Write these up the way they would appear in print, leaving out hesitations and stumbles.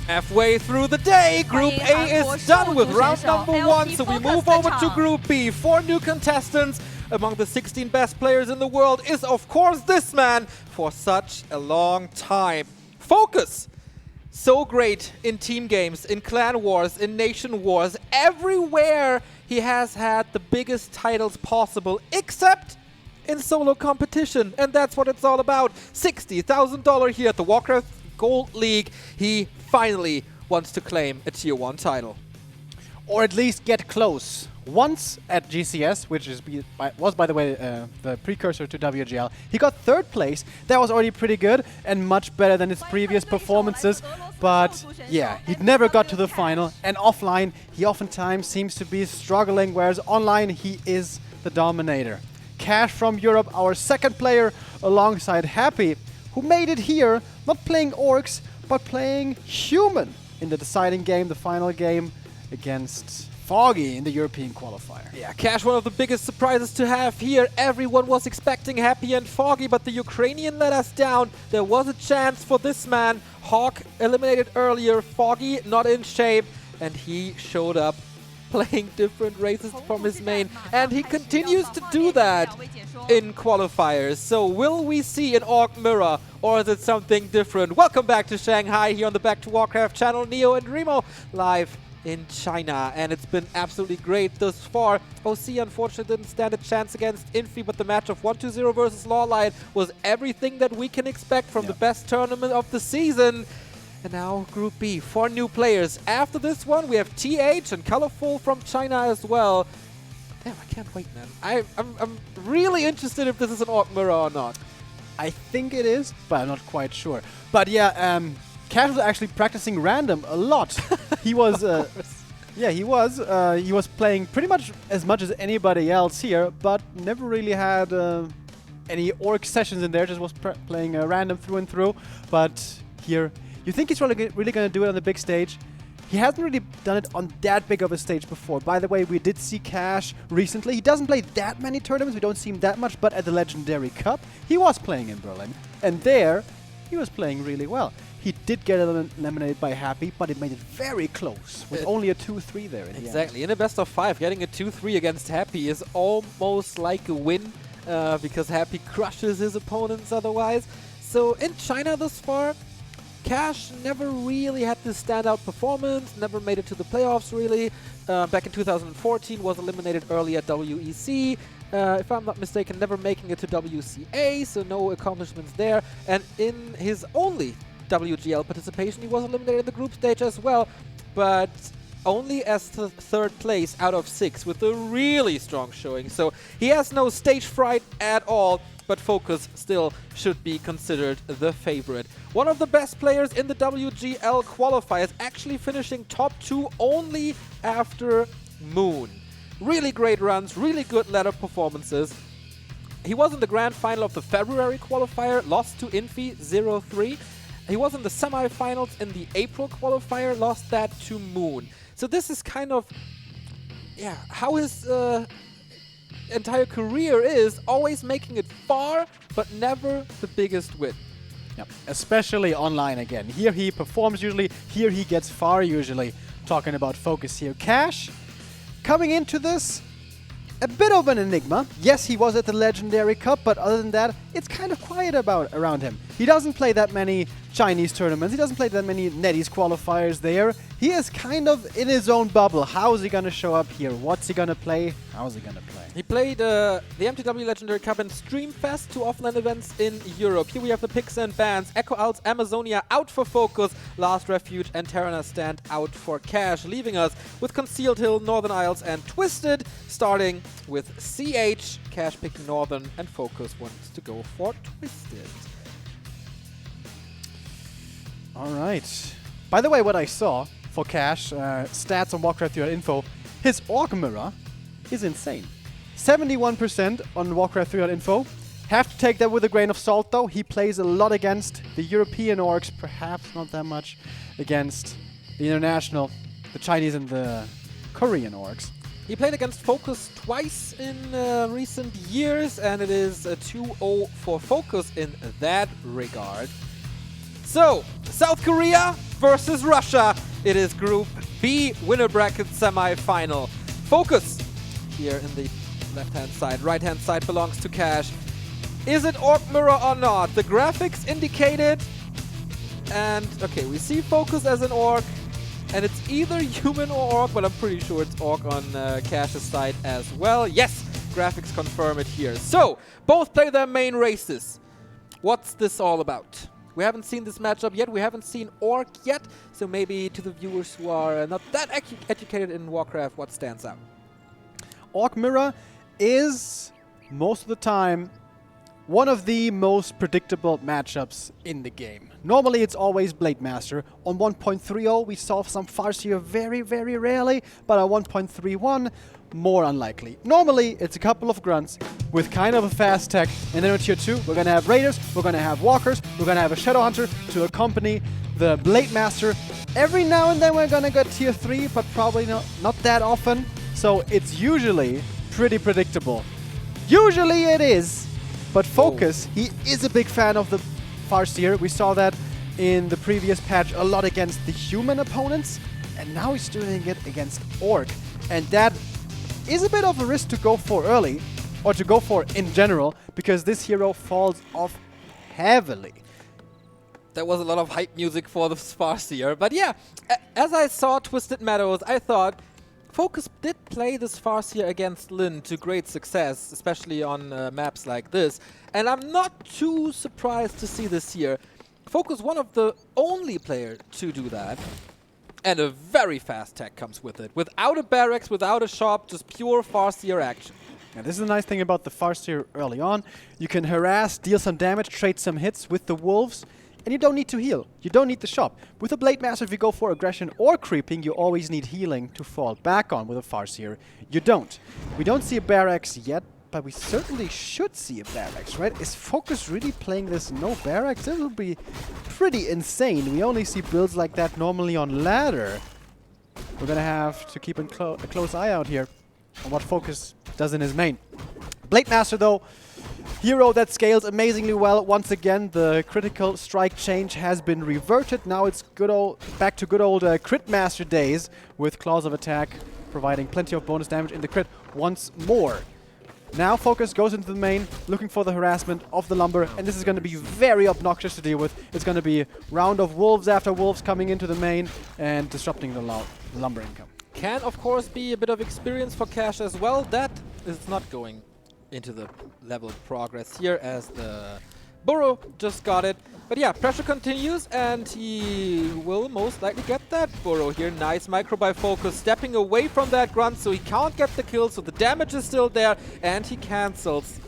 Halfway through the day, Group A is done with round number 1, so we move over to Group B. 4 new contestants. Among the 16 best players in the world is, of course, this man for such a long time. FoCuS! So great in team games, in clan wars, in nation wars. Everywhere he has had the biggest titles possible, except in solo competition. And that's what it's all about. $60,000 here at the Warcraft Gold League. He finally wants to claim a Tier 1 title. Or at least get close. Once at GCS, which was, by the way, the precursor to WGL, he got 3rd place. That was already pretty good and much better than his previous performances. But yeah, he never got to the final. And offline, he oftentimes seems to be struggling, whereas online, he is the dominator. Cash from Europe, our 2nd player, alongside Happy, who made it here, not playing orcs, but playing human in the deciding game, the final game, against Foggy in the European qualifier. Yeah, Cash, one of the biggest surprises to have here. Everyone was expecting Happy and Foggy, but the Ukrainian let us down. There was a chance for this man. Hawk eliminated earlier, Foggy not in shape, and he showed up playing different races from his main, and he continues to do that in qualifiers. So will we see an Orc Mirror, or is it something different? Welcome back to Shanghai here on the Back to Warcraft channel. Neo and Remo live in China, and it's been absolutely great thus far. OC unfortunately didn't stand a chance against Infi, but the match of 1-2-0 versus Lawlight was everything that we can expect from the best tournament of the season. And now Group B, 4 new players. After this one, we have TH and Colorful from China as well. Damn, I can't wait, man. I'm really interested if this is an Orc Mirror or not. I think it is, but I'm not quite sure. But yeah, Cash was actually practicing random a lot. He was, he was playing pretty much as anybody else here, but never really had any orc sessions in there. Just was playing random through and through. But here, you think he's really going to do it on the big stage? He hasn't really done it on that big of a stage before. By the way, we did see Cash recently. He doesn't play that many tournaments. We don't see him that much, but at the Legendary Cup, he was playing in Berlin. And there, he was playing really well. He did get eliminated by Happy, but it made it very close, with only a 2-3 there in the end. Exactly. In a best of 5, getting a 2-3 against Happy is almost like a win, because Happy crushes his opponents otherwise. So in China thus far, Cash never really had this standout performance, never made it to the playoffs really. Back in 2014 was eliminated early at WEC. If I'm not mistaken, never making it to WCA, so no accomplishments there. And in his only WGL participation, he was eliminated in the group stage as well, but only as 3rd place out of 6 with a really strong showing. So he has no stage fright at all, but FoCuS still should be considered the favorite. One of the best players in the WGL qualifiers, actually finishing top 2 only after Moon. Really great runs, really good ladder performances. He was in the grand final of the February qualifier, lost to Infi 0-3. He was in the semifinals in the April qualifier, lost that to Moon. So this is kind of, yeah, how his entire career is, always making it far, but never the biggest win. Yep. Especially online again. Here he performs usually, here he gets far usually. Talking about FoCuS here. Cash, coming into this, a bit of an enigma. Yes, he was at the Legendary Cup, but other than that, it's kind of quiet around him. He doesn't play that many Chinese tournaments. He doesn't play that many NetEase qualifiers there. He is kind of in his own bubble. How is he going to show up here? What's he going to play? How is he going to play? He played the MTW Legendary Cup and Streamfest, 2 offline events in Europe. Here we have the picks and bans. Echo Alts, Amazonia out for FoCuS. Last Refuge and Terrana stand out for Cash, leaving us with Concealed Hill, Northern Isles and Twisted, starting with CH. Cash picking Northern and FoCuS wants to go for Twisted. All right. By the way, what I saw for Cash, stats on Warcraft info, his Orc Mirror is insane. 71% on Warcraft 3 info. Have to take that with a grain of salt though. He plays a lot against the European orcs, perhaps not that much against the international, the Chinese and the Korean orcs. He played against FoCuS twice in recent years, and it is a 2-0 for FoCuS in that regard. So, South Korea versus Russia. It is Group B winner bracket semi-final. FoCuS here in the left-hand side. Right-hand side belongs to Cash. Is it Orc Mirror or not? The graphics indicate it. And, okay, we see FoCuS as an Orc. And it's either human or Orc, but I'm pretty sure it's Orc on Cash's side as well. Yes, graphics confirm it here. So, both play their main races. What's this all about? We haven't seen this matchup yet. We haven't seen Orc yet. So maybe to the viewers who are not that educated in Warcraft, what stands out? Orc Mirror is, most of the time, one of the most predictable matchups in the game. Normally it's always Blade Master. On 1.30 we saw some Farseer very, very rarely, but on 1.31 more unlikely. Normally it's a couple of grunts with kind of a fast tech, and then on tier 2 we're gonna have Raiders, we're gonna have Walkers, we're gonna have a Shadow Hunter to accompany the Blade Master. Every now and then we're gonna get tier 3, but probably not that often. So it's usually pretty predictable. Usually it is. But FoCuS, he is a big fan of the Farseer. We saw that in the previous patch a lot against the human opponents, and now he's doing it against Orc. And that is a bit of a risk to go for early, or to go for in general, because this hero falls off heavily. There was a lot of hype music for the Farseer, but yeah, as I saw Twisted Meadows, I thought FoCuS did play this Farseer against Lin to great success, especially on maps like this. And I'm not too surprised to see this here. FoCuS one of the only players to do that. And a very fast tech comes with it. Without a barracks, without a shop, just pure Farseer action. Yeah, this is the nice thing about the Farseer early on. You can harass, deal some damage, trade some hits with the wolves. And you don't need to heal. You don't need the shop. With a Blade Master, if you go for aggression or creeping, you always need healing to fall back on. With a Farseer, you don't. We don't see a barracks yet, but we certainly should see a barracks, right? Is FoCuS really playing this no barracks? This would be pretty insane. We only see builds like that normally on ladder. We're gonna have to keep a close eye out here on what FoCuS does in his main. Blade Master, though, hero that scales amazingly well. Once again, the critical strike change has been reverted. Now it's back to good old Crit Master days, with Claws of Attack providing plenty of bonus damage in the crit once more. Now FoCuS goes into the main, looking for the harassment of the Lumber, and this is going to be very obnoxious to deal with. It's going to be a round of wolves after wolves coming into the main and disrupting the Lumber income. Can, of course, be a bit of experience for Cash as well. That is not going into the level progress here, as the Burrow just got it. But yeah, pressure continues, and he will most likely get that Burrow here. Nice micro by FoCuS, stepping away from that grunt, so he can't get the kill, so the damage is still there, and he cancels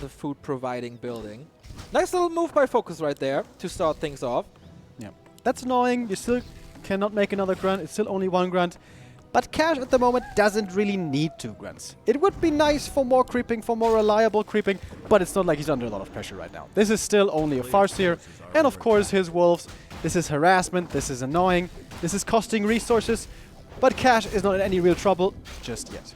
the food-providing building. Nice little move by FoCuS right there to start things off. Yeah, that's annoying. You still cannot make another grunt. It's still only one grunt. But Cash at the moment doesn't really need 2 grunts. It would be nice for more creeping, for more reliable creeping, but it's not like he's under a lot of pressure right now. This is still only a Farseer, and of course his wolves. This is harassment, this is annoying, this is costing resources, but Cash is not in any real trouble just yet.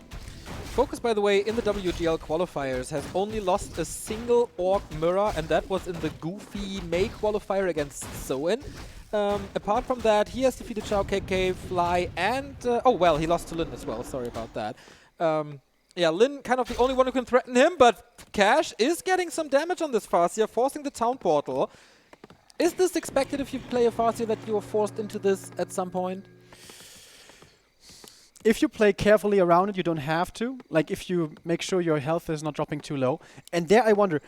FoCuS, by the way, in the WGL qualifiers has only lost a single Orc Mirror, and that was in the Goofy May qualifier against Soin. Apart from that, he has defeated Shao KK, Fly, and... oh, well, he lost to Lin as well. Sorry about that. Yeah, Lin kind of the only one who can threaten him, but Cash is getting some damage on this Farseer, forcing the town portal. Is this expected if you play a Farseer that you are forced into this at some point? If you play carefully around it, you don't have to. Like, if you make sure your health is not dropping too low. And there I wonder...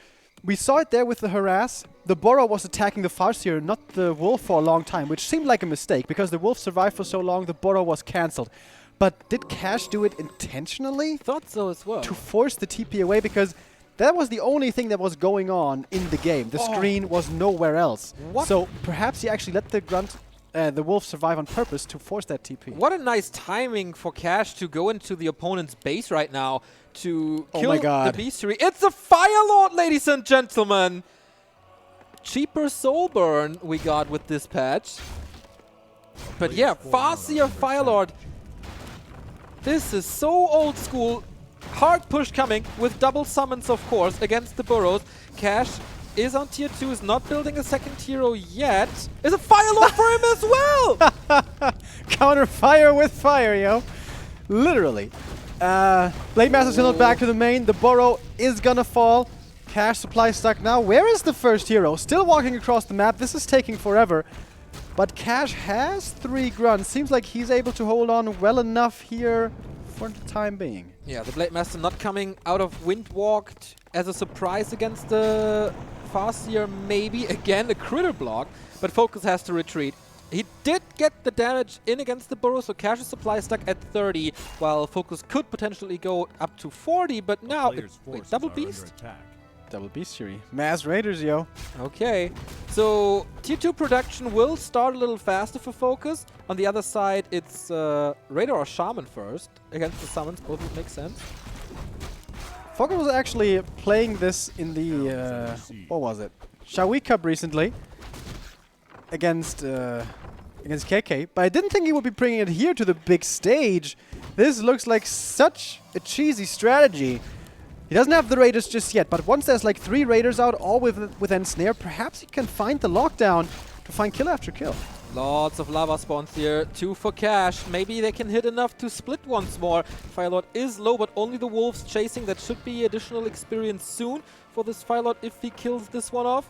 We saw it there with the harass. The Burrow was attacking the Farseer, not the Wolf, for a long time, which seemed like a mistake, because the Wolf survived for so long, the Burrow was cancelled. But did Cash do it intentionally? Thought so as well. To force the TP away, because that was the only thing that was going on in the game. The screen was nowhere else. What? So perhaps he actually let the Grunt, the Wolf survive on purpose to force that TP. What a nice timing for Cash to go into the opponent's base right now to kill the Beastery. It's a Fire Lord, ladies and gentlemen! Cheaper soul burn we got with this patch. But yeah, Farseer Fire Lord. This is so old school. Hard push coming with double summons, of course, against the Burrows. Cash is on tier 2, is not building a second hero yet. Is a Fire Lord for him as well! Counter fire with fire, yo. Literally. Blade Master's still not back to the main. The burrow is gonna fall. Cash supply stuck now. Where is the first hero? Still walking across the map. This is taking forever. But Cash has 3 grunts. Seems like he's able to hold on well enough here for the time being. Yeah, the Blade Master not coming out of Windwalked as a surprise against the Farseer. Maybe again a critter block, but FoCuS has to retreat. He did get the damage in against the burrow, so Cash's supply stuck at 30, while FoCuS could potentially go up to 40, but now... Wait, double beast? Double beast fury. Mass Raiders, yo. Okay, so tier 2 production will start a little faster for FoCuS. On the other side, it's Raider or Shaman first against the summons. Both would make sense. FoCuS was actually playing this in the, what was it? Shawi Cup recently against KK, but I didn't think he would be bringing it here to the big stage. This looks like such a cheesy strategy. He doesn't have the Raiders just yet, but once there's like 3 Raiders out, all with Ensnare, perhaps he can find the lockdown to find kill after kill. Lots of lava spawns here, 2 for Cash. Maybe they can hit enough to split once more. Firelord is low, but only the wolves chasing. That should be additional experience soon for this Firelord if he kills this one off.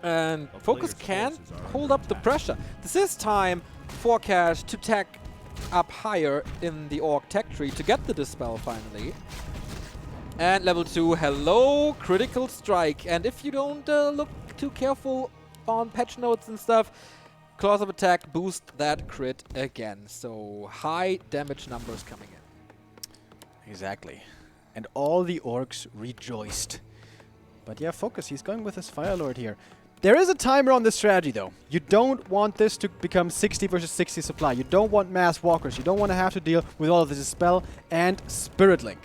And FoCuS can hold up the pressure. This is time for Cash to tech up higher in the Orc tech tree to get the Dispel finally. And level 2, hello, critical strike. And if you don't look too careful on patch notes and stuff, Claws of Attack boost that crit again. So high damage numbers coming in. Exactly. And all the orcs rejoiced. But yeah, FoCuS, he's going with his Firelord here. There is a timer on this strategy though. You don't want this to become 60 versus 60 supply. You don't want mass walkers. You don't want to have to deal with all of this Dispel and Spirit Link.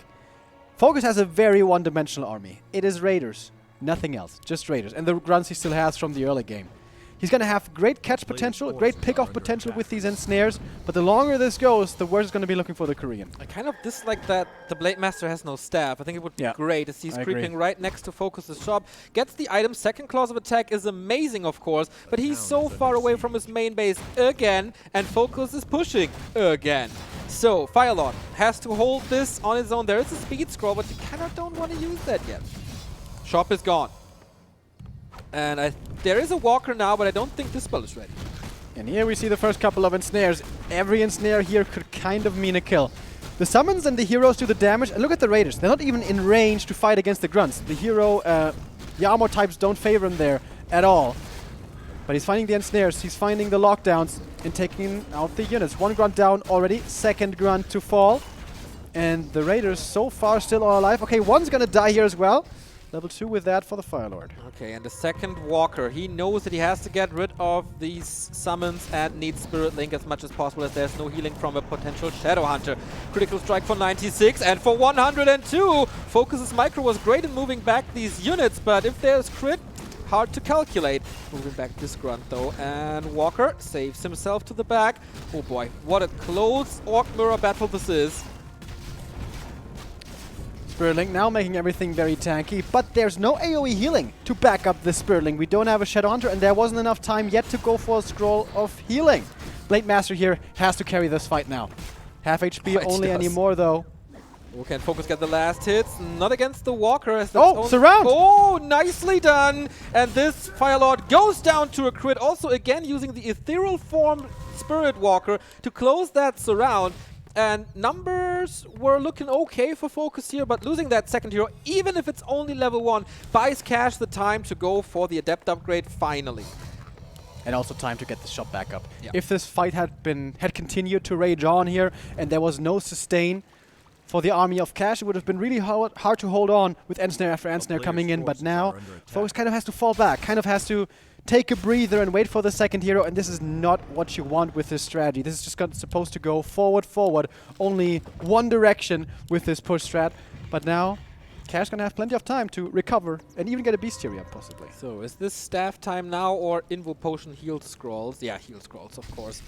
FoCuS has a very one-dimensional army. It is Raiders, nothing else, just Raiders. And the grunts he still has from the early game. He's going to have great catch potential, great pick-off potential with these Ensnares, but the longer this goes, the worse it's going to be looking for the Korean. I kind of dislike that the Blade Master has no staff. I think it would be great as he's creeping right next to FoCuS's shop. Gets the item, second Claws of Attack is amazing, of course, but he's so far away from his main base again, and FoCuS is pushing again. So, Firelord has to hold this on his own. There is a speed scroll, but you kind of don't want to use that yet. Shop is gone. And there is a walker now, but I don't think this spell is ready. And here we see the first couple of Ensnares. Every Ensnare here could kind of mean a kill. The summons and the heroes do the damage. And look at the Raiders. They're not even in range to fight against the grunts. The hero, the armor types don't favor him there at all. But he's finding the Ensnares. He's finding the lockdowns and taking out the units. 1 grunt down already. 2nd grunt to fall. And the Raiders so far still all alive. Okay, 1's gonna die here as well. Level 2 with that for the Firelord. Okay, and the second walker, he knows that he has to get rid of these summons and needs Spirit Link as much as possible, as there's no healing from a potential Shadow Hunter. Critical strike for 96 and for 102. FoCuS's micro was great in moving back these units, but if there's crit, hard to calculate. Moving back this grunt though, and Walker saves himself to the back. Oh boy, what a close Orc Mirror battle this is. Spirit Link now making everything very tanky, but there's no AoE healing to back up this Spirit Link. We don't have a Shadow Hunter, and there wasn't enough time yet to go for a scroll of healing. Blade Master here has to carry this fight now. Half HP only anymore though. Okay, and FoCuS get the last hits. Not against the Walker. As surround! Oh, nicely done! And this Firelord goes down to a crit. Also, again, using the ethereal form Spirit Walker to close that surround. And numbers were looking okay for FoCuS here, but losing that second hero, even if it's only level 1, buys Cash the time to go for the Adept upgrade finally. And also time to get the shop back up. Yeah. If this fight had continued to rage on here, and there was no sustain for the army of Cash, it would have been really hard to hold on with Ensnare after Ensnare coming in, but now FoCuS kind of has to fall back, kind of has to take a breather and wait for the second hero, and this is not what you want with this strategy. This is just supposed to go forward, only one direction with this push strat, but now Cash gonna have plenty of time to recover and even get a Bestiary up possibly. So is this staff time now or Invo Potion heal scrolls? Yeah, heal scrolls, of course.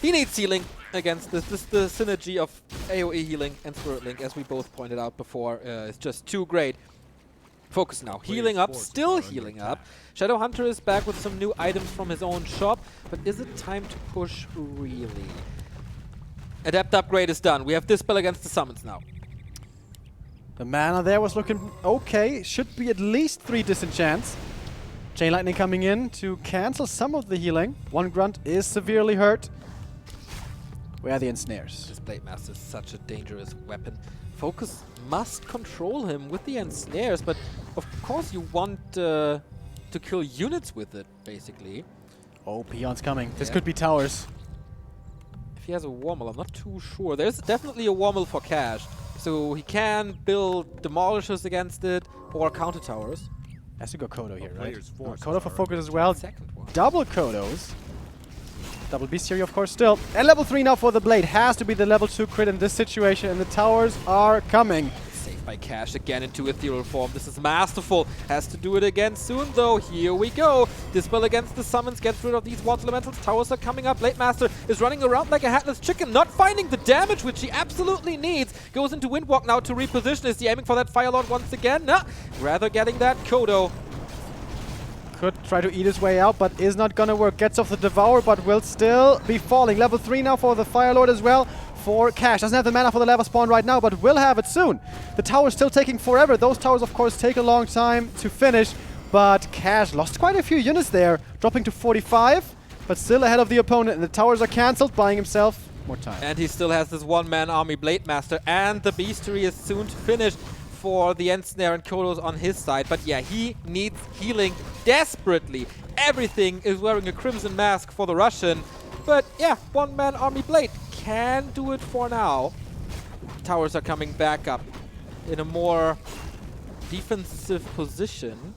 He needs healing against this. This the synergy of AoE healing and Spirit Link, as we both pointed out before, is just too great. FoCuS now healing up, still healing up. Shadow Hunter is back with some new items from his own shop, but is it time to push really? Adept upgrade is done. We have Dispel against the summons now. The mana there was looking okay. Should be at least 3 disenchants. Chain Lightning coming in to cancel some of the healing. One Grunt is severely hurt. Where are the ensnares? This Blade Master is such a dangerous weapon. FoCuS must control him with the ensnares, but of course you want to kill units with it, basically. Oh, Peon's coming. This could be towers. If he has a Warmel, I'm not too sure. There's definitely a Warmel for cash, so he can build Demolishers against it or counter towers. Has to go Kodo here, right? Oh, Kodo for FoCuS as well. Second one. Double Kodos. Double Bestiary, of course, still. And level 3 now for the Blade. Has to be the level 2 crit in this situation, and the towers are coming. Saved by Cash again into ethereal form. This is masterful. Has to do it again soon, though. Here we go. Dispel against the summons. Gets rid of these water elementals. Towers are coming up. Blade Master is running around like a hatless chicken, not finding the damage, which he absolutely needs. Goes into Windwalk now to reposition. Is he aiming for that Fire Lord once again? Nah. Rather getting that Kodo. Could try to eat his way out, but is not gonna work. Gets off the Devour, but will still be falling. Level 3 now for the Fire Lord as well. For Cash. Doesn't have the mana for the lava spawn right now, but will have it soon. The tower's still taking forever. Those towers, of course, take a long time to finish, but Cash lost quite a few units there, dropping to 45, but still ahead of the opponent, and the towers are cancelled, buying himself more time. And he still has this one-man army Blade Master, and the Bestiary is soon to finish for the Ensnare and Kodos on his side. But yeah, he needs healing desperately. Everything is wearing a Crimson Mask for the Russian. But yeah, one-man army Blade can do it for now. Towers are coming back up in a more defensive position.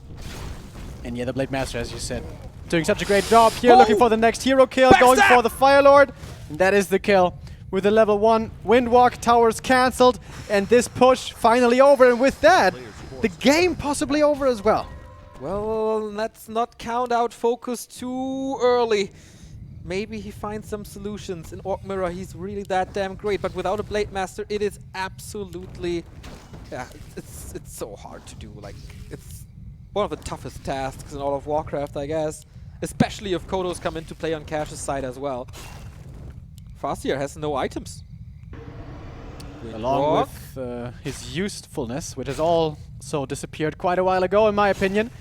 And yeah, the Blade Master, as you said, doing such a great job here, looking for the next hero kill, going for the Fire Lord. And that is the kill. With the level 1 Windwalk, towers cancelled, and this push finally over. And with that, the game possibly over as well. Well, let's not count out FoCuS too early. Maybe he finds some solutions. In Orc Mirror, he's really that damn great. But without a Blade Master, it is absolutely... Yeah, it's so hard to do. Like, it's one of the toughest tasks in all of Warcraft, I guess. Especially if Kodos come into play on Cash's side as well. Farseer has no items. Along with his usefulness, which has also disappeared quite a while ago, in my opinion.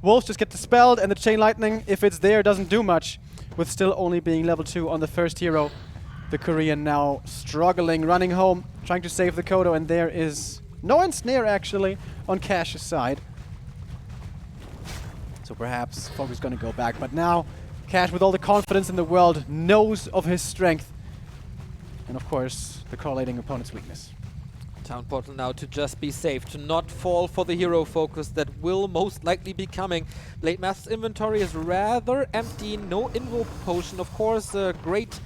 Wolves just get dispelled, and the Chain Lightning, if it's there, doesn't do much. With still only being level 2 on the first hero. The Korean now struggling, running home, trying to save the Kodo, and there is no ensnare actually on Cash's side. So perhaps FoCuS is going to go back, but now Cash, with all the confidence in the world, knows of his strength. And of course, the correlating opponent's weakness. Town Portal now to just be safe, to not fall for the hero FoCuS that will most likely be coming. Blade Master's inventory is rather empty, no Invo Potion, of course, great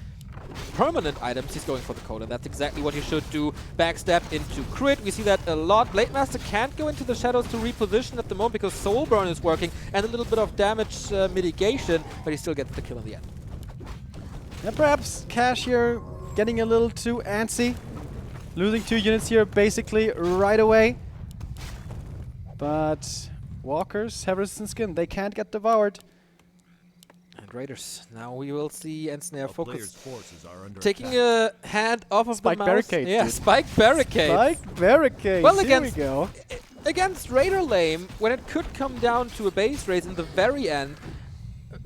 permanent items. He's going for the code, and that's exactly what he should do. Backstab into crit, we see that a lot. Blade Master can't go into the shadows to reposition at the moment because Soul Burn is working, and a little bit of damage mitigation, but he still gets the kill in the end. Yeah, perhaps Cash here getting a little too antsy. Losing 2 units here basically right away. But walkers have resistance skin. They can't get devoured. And Raiders. Now we will see Ensnare FoCuS taking attack. a hand off of Spike the mouse. barricade. Yeah, Dude. Spike barricade. Spike barricade. Well, Here we go. Against Raider lane, when it could come down to a base race in the very end,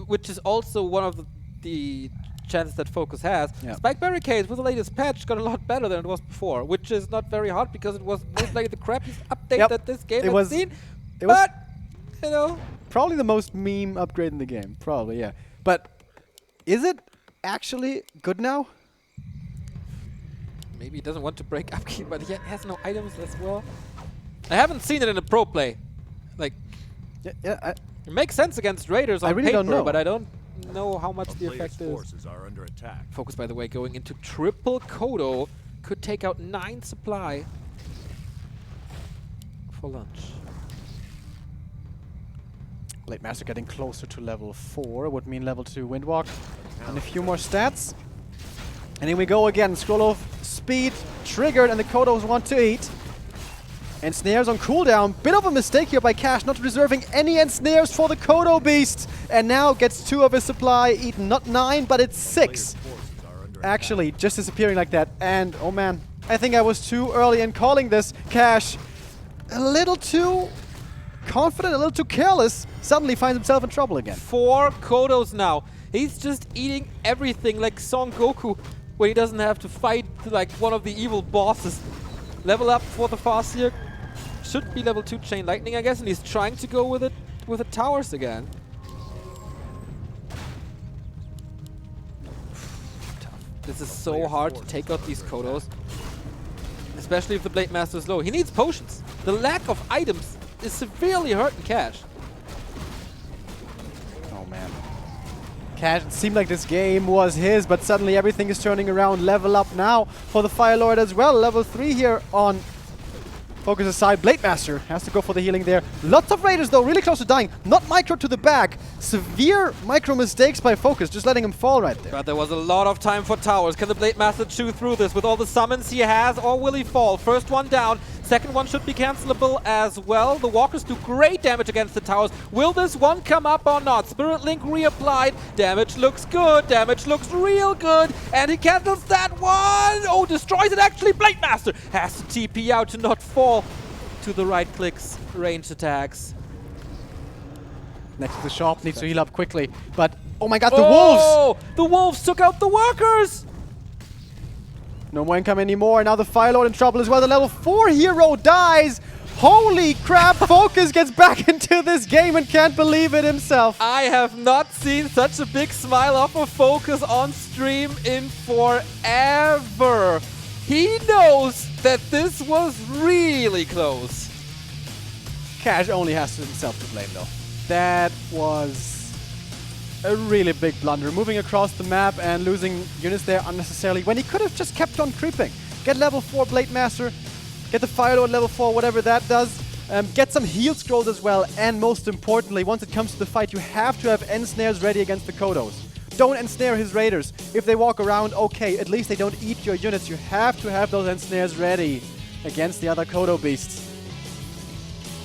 which is also one of the chances that FoCuS has. Yeah. Spike barricades with the latest patch got a lot better than it was before, which is not very hard because it was most likely the crappiest update that this game has seen. But, you know. Probably the most meme upgrade in the game. Probably, yeah. But is it actually good now? Maybe he doesn't want to break upkeep, but he has no items as well. I haven't seen it in a pro play. Like, It makes sense against Raiders on I really paper, don't know. but I don't know how much the effect is. Forces are under attack. FoCuS, by the way, going into triple Kodo. Could take out 9 supply for lunch. Blade Master getting closer to level 4 would mean level 2 Windwalk. And a few more stats. And here we go again. Scroll of Speed triggered, and the Kodos want to eat. Ensnares on cooldown. Bit of a mistake here by Cash, not reserving any ensnares for the Kodo Beast. And now gets 2 of his supply eaten. Not 9, but it's 6. Actually, just disappearing like that. And, oh man, I think I was too early in calling this. Cash, a little too confident, a little too careless, suddenly finds himself in trouble again. 4 Kodos now. He's just eating everything like Son Goku, where he doesn't have to fight like one of the evil bosses. Level up for the FoCuS. Should be level 2 Chain Lightning, I guess, and he's trying to go with it with the towers again. Tough. This is so hard to take out these Kodos, especially if the Blade Master is low. He needs potions. The lack of items is severely hurting Cash. Oh man. Cash, it seemed like this game was his, but suddenly everything is turning around. Level up now for the Fire Lord as well. Level 3 here on FoCuS' side. Blade Master has to go for the healing there. Lots of Raiders though, really close to dying. Not micro to the back. Severe micro mistakes by FoCuS, just letting him fall right there. But there was a lot of time for towers. Can the Blade Master chew through this with all the summons he has, or will he fall? First one down. Second one should be cancelable as well. The Walkers do great damage against the towers. Will this one come up or not? Spirit Link reapplied. Damage looks good. Damage looks real good. And he cancels that one. Oh, destroys it actually. Blade Master has to TP out to not fall to the right clicks. Ranged attacks. Next to the shop, needs to heal up quickly. But, oh my god, the wolves! The wolves took out the workers! No more income anymore. Now the Fire Lord in trouble as well. The level 4 hero dies. Holy crap, FoCuS gets back into this game and can't believe it himself. I have not seen such a big smile off of FoCuS on stream in forever. He knows that this was really close. Cash only has himself to blame though. That was a really big blunder, moving across the map and losing units there unnecessarily when he could have just kept on creeping. Get level 4 Blade Master, get the Fire Lord level 4, whatever that does. Get some heal scrolls as well, and most importantly, once it comes to the fight, you have to have ensnares ready against the Kodos. Don't ensnare his raiders. If they walk around, okay, at least they don't eat your units. You have to have those ensnares ready against the other Kodo beasts.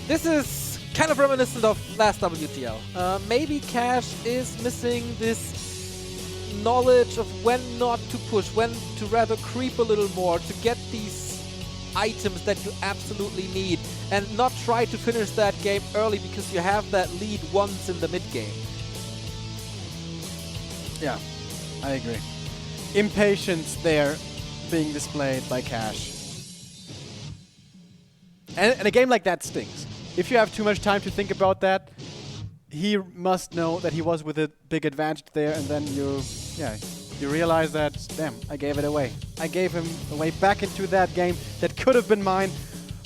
This is kind of reminiscent of last WGL. Maybe Cash is missing this knowledge of when not to push, when to rather creep a little more to get these items that you absolutely need, and not try to finish that game early because you have that lead once in the mid game. Yeah, I agree. Impatience there being displayed by Cash. And a game like that stings. If you have too much time to think about that, he must know that he was with a big advantage there, and then you realize that, damn, I gave it away. I gave him away back into that game that could have been mine.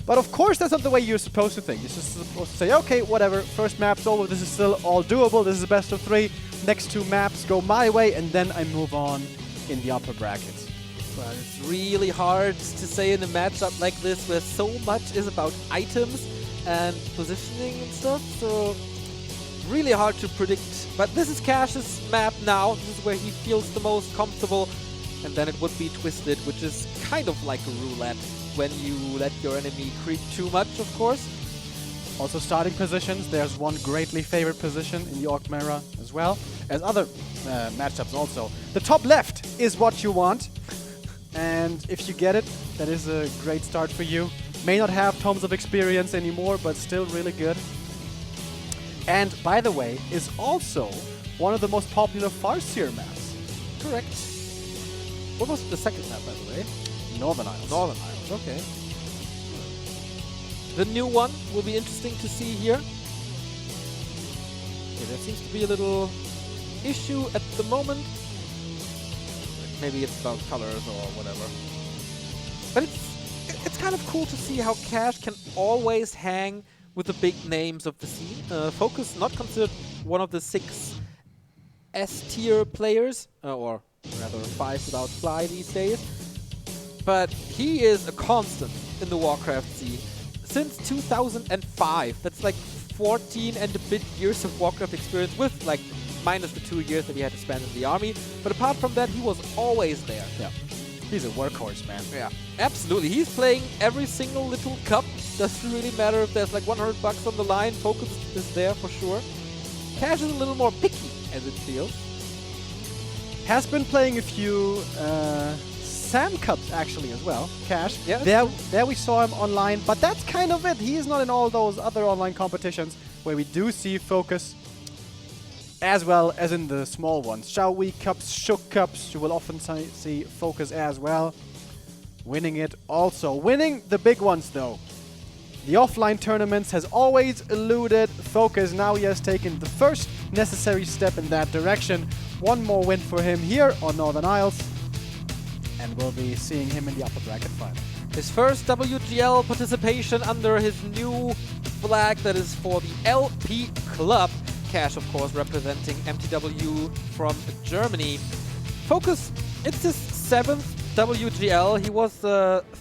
But of course, that's not the way you're supposed to think. You're just supposed to say, okay, whatever, first map's over, this is still all doable, this is a best of 3. Next 2 maps go my way, and then I move on in the upper brackets. But it's really hard to say in a matchup like this where so much is about items and positioning and stuff, so really hard to predict. But this is Cash's map now. This is where he feels the most comfortable, and then it would be Twisted, which is kind of like a roulette when you let your enemy creep too much, of course. Also starting positions, there's one greatly favored position in the Orc Mirror as well as other matchups also. The top left is what you want, and if you get it, that is a great start for you. May not have tons of experience anymore, but still really good. And by the way, is also one of the most popular Farseer maps. Correct. What was the second map, by the way? Northern Isles. Northern Isles, okay. The new one will be interesting to see here. Okay, there seems to be a little issue at the moment. Maybe it's about colors or whatever. But it's kind of cool to see how Cash can always hang with the big names of the scene. FoCuS not considered one of the 6 S-tier players, or rather 5 without fly these days. But he is a constant in the Warcraft scene since 2005. That's like 14 and a bit years of Warcraft experience, with like minus the 2 years that he had to spend in the army. But apart from that, he was always there. Yeah. He's a workhorse, man. Yeah, absolutely. He's playing every single little cup Doesn't really matter if there's like 100 bucks on the line. FoCuS is there for sure. Cash is a little more picky, as it feels. Has been playing a few Sam Cups actually as well. Cash. Yeah, there we saw him online, but that's kind of it. He is not in all those other online competitions where we do see FoCuS, as well as in the small ones. Shall We Cups, Shook Cups, you will often see FoCuS as well. Winning it also. Winning the big ones though. The offline tournaments has always eluded FoCuS. Now he has taken the first necessary step in that direction. One more win for him here on Northern Isles. And we'll be seeing him in the upper bracket final. His first WGL participation under his new flag that is for the LP Club. Cash, of course, representing MTW from Germany. FoCuS, it's his 7th WGL. He was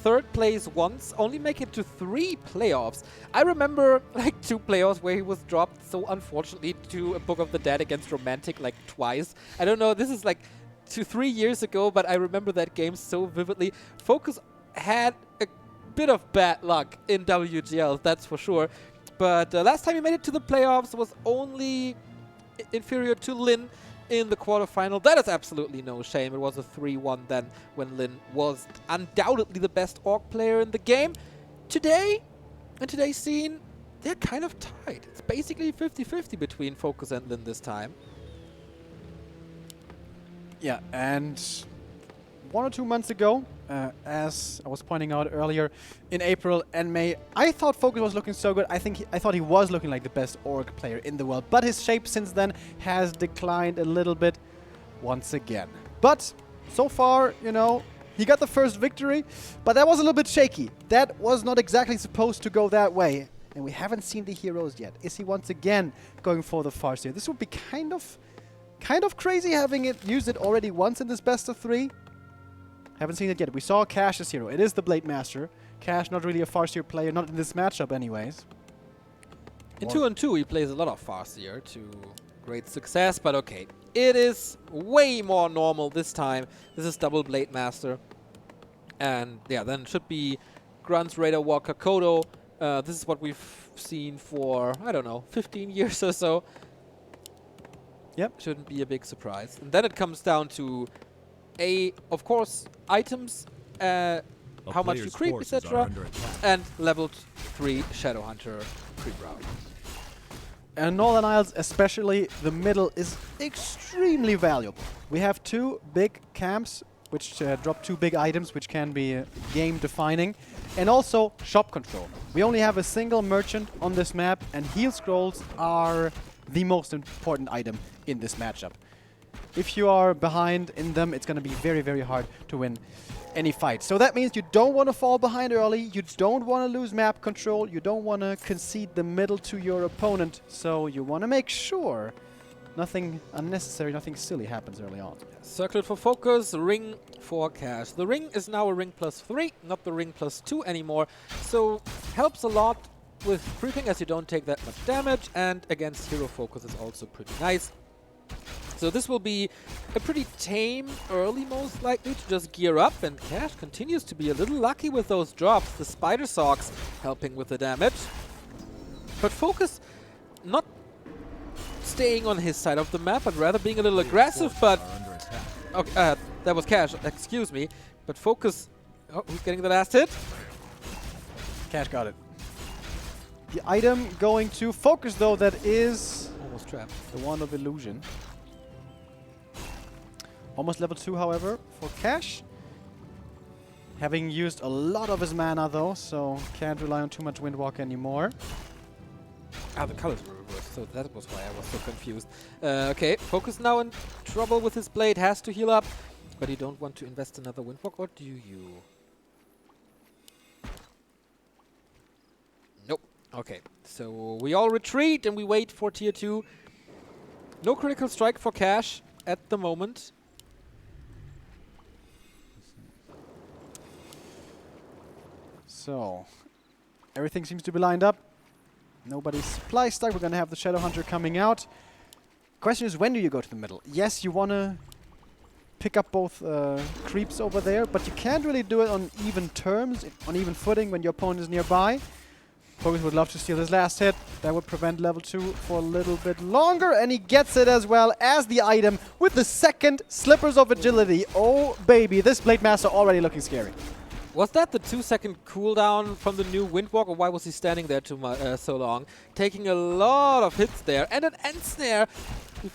third place once, only making it to 3 playoffs. I remember like 2 playoffs where he was dropped so unfortunately to a Book of the Dead against Romantic like twice. I don't know, this is like 2-3 years ago, but I remember that game so vividly. FoCuS had a bit of bad luck in WGL, that's for sure. But last time he made it to the playoffs was only inferior to Lin in the quarterfinal. That is absolutely no shame. It was a 3-1 then when Lin was undoubtedly the best orc player in the game. Today, in today's scene, they're kind of tied. It's basically 50-50 between FoCuS and Lin this time. Yeah, and 1 or 2 months ago, as I was pointing out earlier, in April and May, I thought FoCuS was looking so good. I thought he was looking like the best orc player in the world, but his shape since then has declined a little bit once again. But so far, you know, he got the first victory, but that was a little bit shaky. That was not exactly supposed to go that way, and we haven't seen the heroes yet. Is he once again going for the Farseer? This would be kind of crazy having used it already once in this best of 3. Haven't seen it yet. We saw Cash's hero. It is the Blade Master. Cash not really a Farseer player, not in this matchup anyways. In 2-on-2 he plays a lot of Farseer to great success, but okay. It is way more normal this time. This is double Blade Master. And yeah, then it should be Grunts, Raider, Walker, Kodo. This is what we've seen for, I don't know, 15 years or so. Yep. Shouldn't be a big surprise. And then it comes down to of course, items, how much you creep, etc. And level 3 Shadowhunter creep route. And Northern Isles, especially the middle, is extremely valuable. We have 2 big camps, which drop 2 big items, which can be game-defining. And also shop control. We only have a single merchant on this map, and heal scrolls are the most important item in this matchup. If you are behind in them, it's going to be very, very hard to win any fight. So that means you don't want to fall behind early, you don't want to lose map control, you don't want to concede the middle to your opponent. So you want to make sure nothing unnecessary, nothing silly happens early on. Circle for FoCuS, ring for Cash. The ring is now a ring +3, not the ring +2 anymore. So helps a lot with creeping as you don't take that much damage, and against hero FoCuS is also pretty nice. So this will be a pretty tame early, most likely, to just gear up, and Cash continues to be a little lucky with those drops. The Spider Socks helping with the damage. But FoCuS not staying on his side of the map, but rather being a little aggressive, but... Okay, that was Cash, excuse me. But FoCuS... Oh, who's getting the last hit? Cash got it. The item going to FoCuS, though, that is... Almost trapped. The Wand of Illusion. Almost level 2, however, for Cash. Having used a lot of his mana, though, so can't rely on too much Windwalk anymore. Ah, the colors were reversed, so that was why I was so confused. Okay, FoCuS now in trouble with his blade, has to heal up, but you don't want to invest another Windwalk, or do you? Nope. Okay, so we all retreat and we wait for tier 2. No critical strike for Cash at the moment. So, everything seems to be lined up. Nobody's supply stuck. We're going to have the Shadowhunter coming out. Question is, when do you go to the middle? Yes, you want to pick up both creeps over there, but you can't really do it on even terms, on even footing when your opponent is nearby. FoCuS would love to steal his last hit. That would prevent level 2 for a little bit longer, and he gets it as well as the item with the second Slippers of Agility. Oh baby, this Blade Master already looking scary. Was that the 2-second cooldown from the new Windwalk, or why was he standing there so long? Taking a lot of hits there, and an end snare.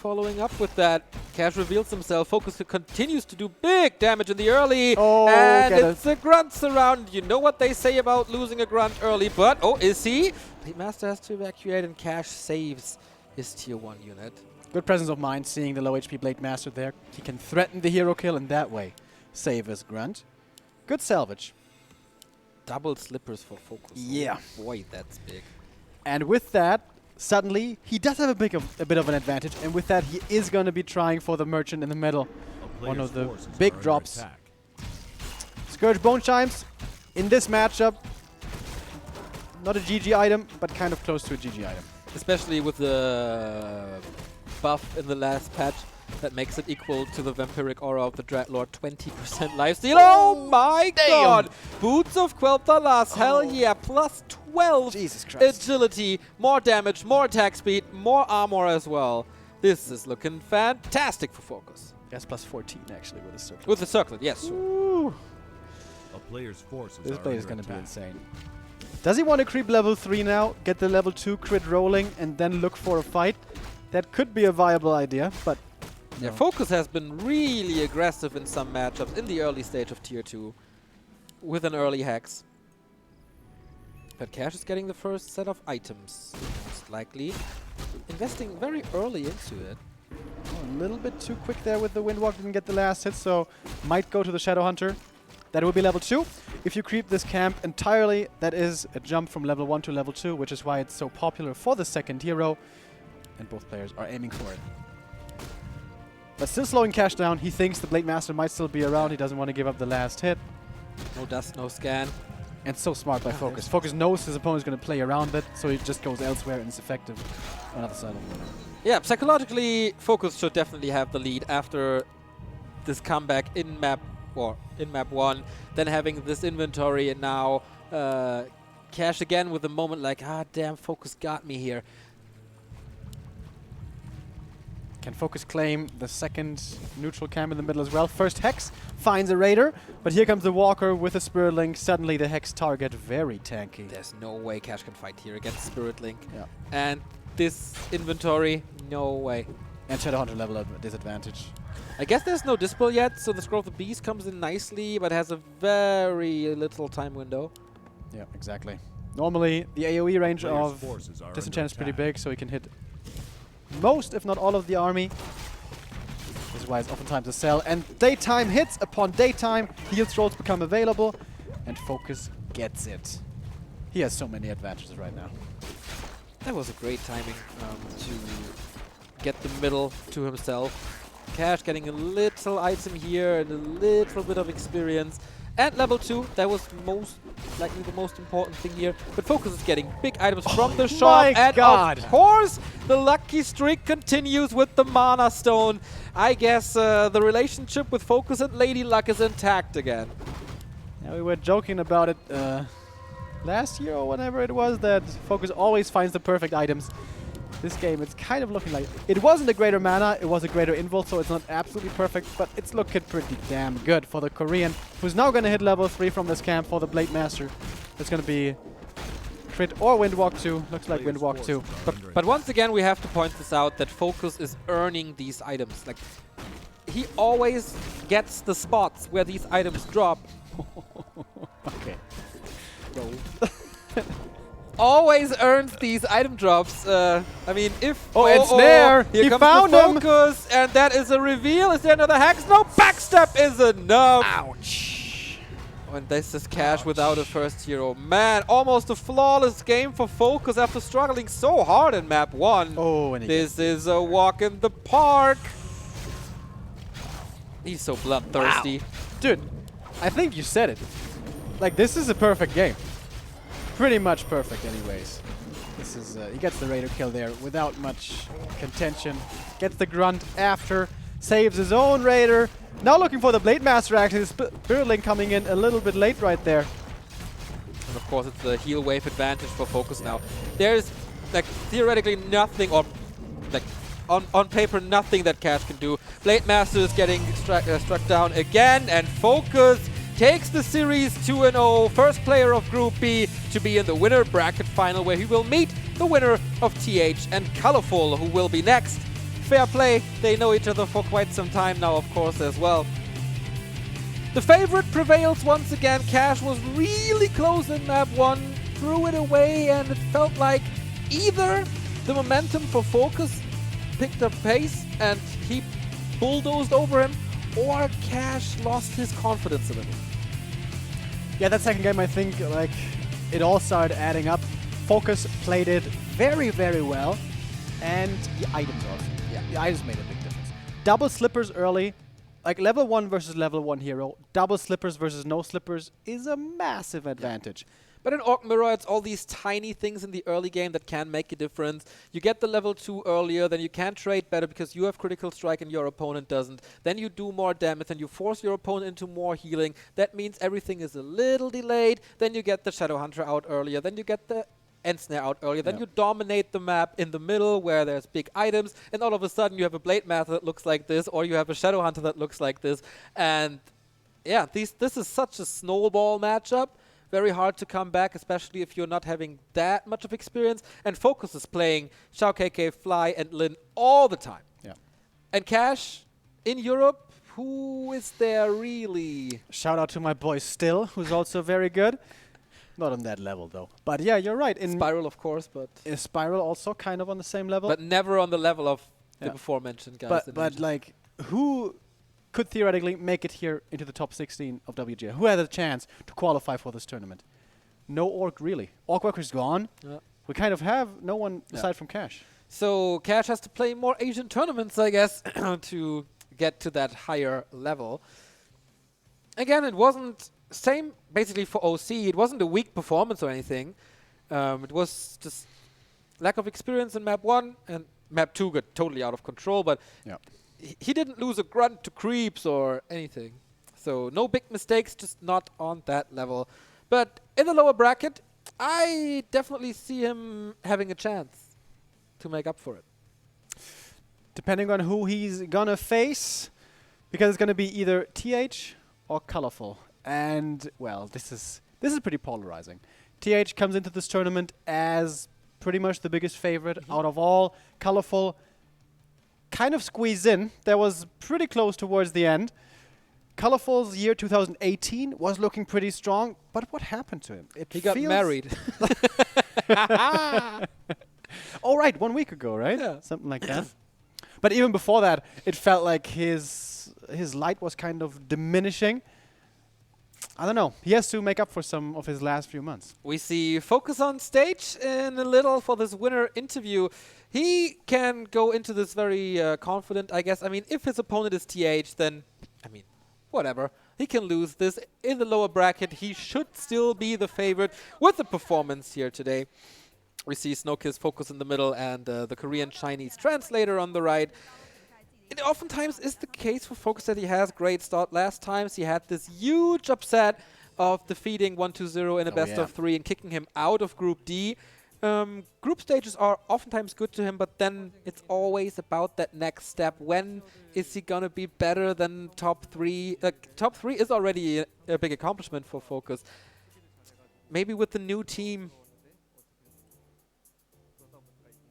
Following up with that, Cash reveals himself. FoCuS continues to do big damage in the early, and it's a grunt surround. You know what they say about losing a grunt early, but oh, is he? Blade Master has to evacuate, and Cash saves his tier 1 unit. Good presence of mind, seeing the low HP Blade Master there. He can threaten the hero kill and that way save his grunt. Good salvage. Double slippers for FoCuS. Yeah. Oh boy, that's big. And with that, suddenly, he does have a bit of an advantage, and with that, he is going to be trying for the Merchant in the middle. One of the big drops. Scourge Bone Chimes in this matchup. Not a GG item, but kind of close to a GG item. Especially with the buff in the last patch that makes it equal to the Vampiric Aura of the Dreadlord, 20% lifesteal. Oh my god! Boots of Quel'Thalas, hell yeah, plus 12 Jesus Christ. agility, more damage, more attack speed, more armor as well. This is looking fantastic for FoCuS. Yes, plus 14 actually with the circlet. With the circlet, yes. Ooh. A player's forces This are play is under going to be attack. insane. Does he want to creep level 3 now, get the level 2 crit rolling, and then look for a fight? That could be a viable idea, but yeah, FoCuS has been really aggressive in some matchups in the early stage of tier 2 with an early hex. But Cash is getting the first set of items, most likely. Investing very early into it. Oh, a little bit too quick there with the Windwalk, didn't get the last hit, so might go to the Shadow Hunter. That will be level 2. If you creep this camp entirely, that is a jump from level 1 to level 2, which is why it's so popular for the second hero. And both players are aiming for it. But still slowing Cash down. He thinks the Blade Master might still be around. He doesn't want to give up the last hit. No dust, no scan. And so smart by FoCuS. FoCuS knows his opponent is going to play around it, so he just goes elsewhere and is effective on the other side of the window. Yeah, psychologically, FoCuS should definitely have the lead after this comeback in map 1, then having this inventory, and now Cash again with a moment like, ah, damn, FoCuS got me here. Can FoCuS claim the second neutral camp in the middle as well? First Hex finds a Raider, but here comes the Walker with a Spirit Link. Suddenly the Hex target very tanky. There's no way Cash can fight here against Spirit Link. Yeah. And this inventory, no way. And Shadow Hunter level at disadvantage. I guess there's no Dispel yet, so the Scroll of the Beast comes in nicely, but has a very little time window. Yeah, exactly. Normally, the AoE range Player's of forces are Disenchant is under pretty attack. big, so he can hit most, if not all, of the army. This is why it's oftentimes a sell. And daytime hits upon daytime. Heal scrolls become available, and FoCuS gets it. He has so many advantages right now. That was a great timing to get the middle to himself. Cash getting a little item here and a little bit of experience. And level 2, that was most likely the most important thing here. But FoCuS is getting big items from the shop. And God. of course, the lucky streak continues with the Mana Stone. I guess the relationship with FoCuS and Lady Luck is intact again. Yeah, we were joking about it last year or whatever it was, that FoCuS always finds the perfect items. This game, it's kind of looking like... It wasn't a greater mana, it was a greater invul, so it's not absolutely perfect, but it's looking pretty damn good for the Korean, who's now going to hit level 3 from this camp for the Blade Master. It's going to be crit or Windwalk 2. Looks like Windwalk 2. But once again, we have to point this out, that FoCuS is earning these items. Like, he always gets the spots where these items drop. Okay. Go. Always earns these item drops. I mean, if... Oh, and snare! Here He comes found the him! FoCuS, and that is a reveal. Is there another hex? No, backstep is enough! Ouch! And this is Cash without a first hero. Man, almost a flawless game for FoCuS after struggling so hard in map 1. Oh, and he This is a walk in the park. He's so bloodthirsty. Wow. Dude, I think you said it. Like, this is a perfect game. Pretty much perfect anyways. This is he gets the Raider kill there without much contention. Gets the grunt after, saves his own Raider. Now looking for the Blade Master actually. Spirit Link coming in a little bit late right there. And of course, it's the heal wave advantage for FoCuS now. There's like theoretically nothing, or like on paper nothing that Cash can do. Blade Master is getting struck down again, and FoCuS takes the series 2-0. First player of Group B to be in the winner bracket final, where he will meet the winner of TH and Colorful, who will be next. Fair play. They know each other for quite some time now, of course, as well. The favorite prevails once again. Cash was really close in map 1, threw it away, and it felt like either the momentum for FoCuS picked up pace and he bulldozed over him, or Cash lost his confidence a little. Yeah, that second game, I think, like, it all started adding up. FoCuS played it very, very well, and the items also. Yeah, the items made a big difference. Double slippers early, like level 1 versus level 1 hero. Double slippers versus no slippers is a massive advantage. But in Orc Mirror, it's all these tiny things in the early game that can make a difference. You get the level 2 earlier, then you can trade better because you have critical strike and your opponent doesn't. Then you do more damage and you force your opponent into more healing. That means everything is a little delayed. Then you get the Shadow Hunter out earlier. Then you get the End Snare out earlier. Then you dominate the map in the middle where there's big items. And all of a sudden you have a Blade Master that looks like this, or you have a Shadow Hunter that looks like this. And yeah, this is such a snowball matchup. Very hard to come back, especially if you're not having that much of experience. And FoCuS is playing Shao KK, Fly, and Lin all the time. Yeah. And Cash, in Europe, who is there really? Shout out to my boy Still, who's also very good. Not on that level, though. But yeah, you're right. In Spiral, of course, but... Spiral also kind of on the same level. But never on the level of the before-mentioned guys. But like, who could theoretically make it here into the top 16 of WGL? Who had a chance to qualify for this tournament? No Orc, really. Orc Worker is gone. Yeah. We kind of have no one aside from Cash. So Cash has to play more Asian tournaments, I guess, to get to that higher level. Again, it wasn't same basically for OC. It wasn't a weak performance or anything. It was just lack of experience in map 1, and map 2 got totally out of control, but he didn't lose a grunt to creeps or anything. So no big mistakes, just not on that level. But in the lower bracket, I definitely see him having a chance to make up for it. Depending on who he's gonna face, because it's gonna be either TH or Colorful. And well, this is pretty polarizing. TH comes into this tournament as pretty much the biggest favorite out of all. Colorful kind of squeezed in. That was pretty close towards the end. Colorful's year 2018 was looking pretty strong, but what happened to him? He got married. Oh, right, 1 week ago, right? Yeah. Something like that. But even before that, it felt like his light was kind of diminishing. I don't know. He has to make up for some of his last few months. We see FoCuS on stage in a little for this winner interview. He can go into this very confident, I guess. I mean, if his opponent is TH, then, I mean, whatever. He can lose this. In the lower bracket, he should still be the favorite with the performance here today. We see Snowkiss FoCuS in the middle and the Korean-Chinese translator on the right. It oftentimes is the case for FoCuS that he has great start. Last times he had this huge upset of defeating 1-2-0 in a best of 3 and kicking him out of Group D. Group stages are oftentimes good to him, but then it's always about that next step. When is he going to be better than top 3? Top 3 is already a big accomplishment for FoCuS. Maybe with the new team,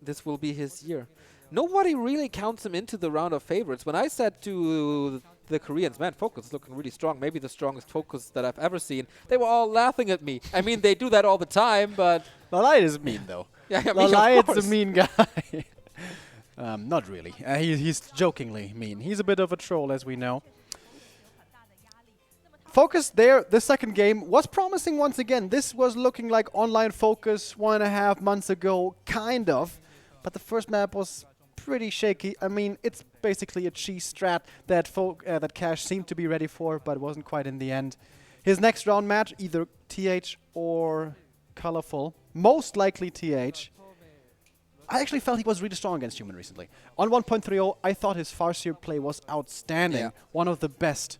this will be his year. Nobody really counts him into the round of favorites. When I said to the Koreans, man, FoCuS is looking really strong, maybe the strongest FoCuS that I've ever seen, they were all laughing at me. I mean, they do that all the time, but... Lalai is mean, though. Lalai is a mean guy. Not really. He's jokingly mean. He's a bit of a troll, as we know. FoCuS there, the second game, was promising once again. This was looking like online FoCuS 1.5 months ago, kind of. But the first map was pretty shaky. I mean, it's basically a cheese strat that that Cash seemed to be ready for, but wasn't quite in the end. His next round match, either TH or Colorful. Most likely TH. I actually felt he was really strong against Human recently. On 1.30, I thought his Farseer play was outstanding. One of the best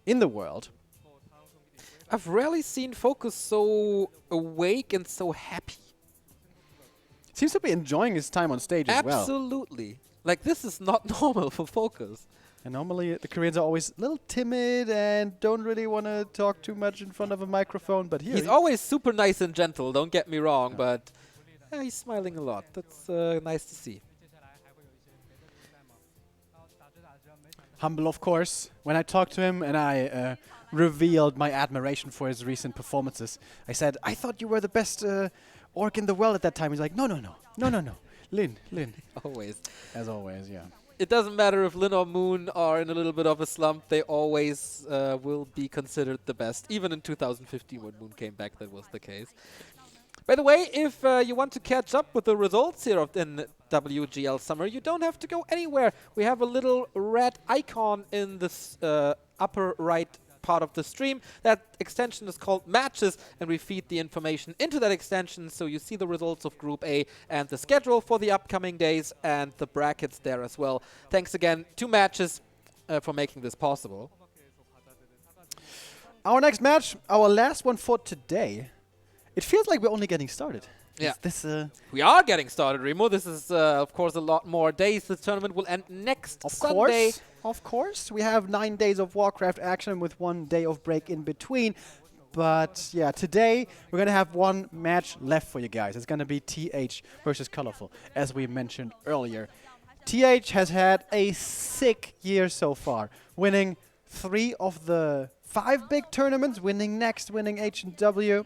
in the world. I've rarely seen FoCuS so awake and so happy. Seems to be enjoying his time on stage as well. Absolutely. Like, this is not normal for FoCuS. And normally the Koreans are always a little timid and don't really want to talk too much in front of a microphone. But here He's always super nice and gentle, don't get me wrong, but he's smiling a lot. That's nice to see. Humble, of course. When I talked to him and I revealed my admiration for his recent performances, I said, I thought you were the best orc in the world at that time. He's like, no. Lin. Always. As always, yeah. It doesn't matter if Lin or Moon are in a little bit of a slump, they always will be considered the best. Even in 2015 when Moon came back, that was the case. By the way, if you want to catch up with the results here in WGL Summer, you don't have to go anywhere. We have a little red icon in this upper right part of the stream. That extension is called Matches, and we feed the information into that extension, so you see the results of Group A and the schedule for the upcoming days and the brackets there as well. Thanks again to Matches for making this possible. Our next match, our last one for today. It feels like we're only getting started. Yeah. We are getting started, Remo. This is, of course, a lot more days. The tournament will end next Sunday. Of course. We have 9 days of Warcraft action with 1 day of break in between. But, yeah, today we're going to have one match left for you guys. It's going to be TH versus Colorful, as we mentioned earlier. TH has had a sick year so far, winning 3 of the 5 big tournaments, winning Next, winning H&W.